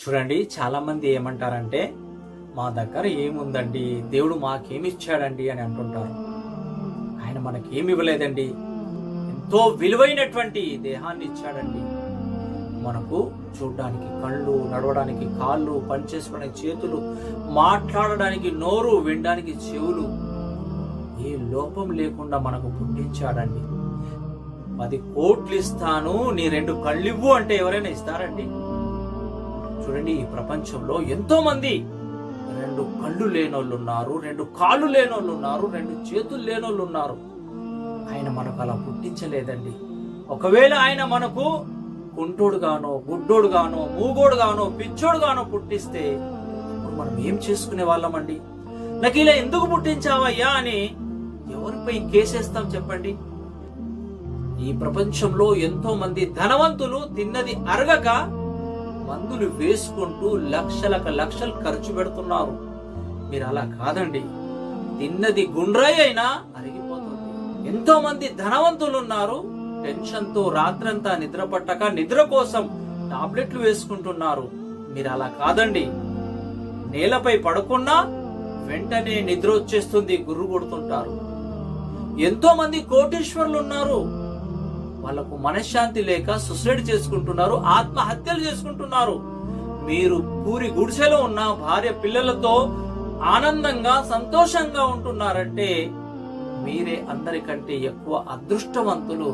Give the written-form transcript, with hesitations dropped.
చూడండి, చాలా మంది ఏమంటారంటే మా దగ్గర ఏముందండి, దేవుడు మాకేమిచ్చాడండి అని అంటుంటారు. ఆయన మనకేమి ఇవ్వలేదండి, ఎంతో విలువైనటువంటి దేహాన్ని ఇచ్చాడండి. మనకు చూడడానికి కళ్ళు, నడవడానికి కాళ్ళు, పనిచేసుకోవడానికి చేతులు, మాట్లాడడానికి నోరు, వినడానికి చెవులు, ఏ లోపం లేకుండా మనకు పుట్టించాడండి. 10 కోట్లు ఇస్తాను, నీ 2 కళ్ళివ్వు అంటే ఎవరైనా ఇస్తారండి? చూడండి, ఈ ప్రపంచంలో ఎంతో మంది 2 కళ్ళు లేనోళ్ళు ఉన్నారు, 2 కాళ్ళు లేనోళ్ళు ఉన్నారు, 2 చేతులు లేనోళ్ళు ఉన్నారు. ఆయన మనకు అలా పుట్టించలేదండి. ఒకవేళ ఆయన మనకు కుంటోడుగానో, గుడ్డోడుగానో, మూగోడుగానో, పిచ్చోడుగానో పుట్టిస్తే ఇప్పుడు మనం ఏం చేసుకునే వాళ్ళమండి? నాకు ఇలా ఎందుకు పుట్టించావయ్యా అని ఎవరిపై కేసేస్తాం చెప్పండి? ఈ ప్రపంచంలో ఎంతో మంది ధనవంతులు తిన్నది అరగక మందులు వేసుకుంటూ లక్షలు ఖర్చు పెడుతున్నారు. మీరు అలా కాదండి, తిన్నది గుండ్రై అయినా అరిగిపోతుంది. ఎంతో మంది ధనవంతులు ఉన్నారు, టెన్షన్ తో రాత్రంతా నిద్ర పట్టక నిద్ర కోసం టాబ్లెట్లు వేసుకుంటున్నారు. మీరు అలా కాదండి, నేలపై పడుకున్నా వెంటనే నిద్ర వచ్చేస్తుంది, గుర్రు కొడుతుంటారు. ఎంతో మంది కోటీశ్వరులు ఉన్నారు, వాళ్లకు మనశ్శాంతి లేక సూసైడ్ చేసుకుంటున్నారు, ఆత్మహత్యలు చేసుకుంటున్నారు. మీరు పూరి గుడిసెలో ఉన్న భార్య పిల్లలతో ఆనందంగా సంతోషంగా ఉంటున్నారంటే మీరే అందరికంటే ఎక్కువ అదృష్టవంతులు.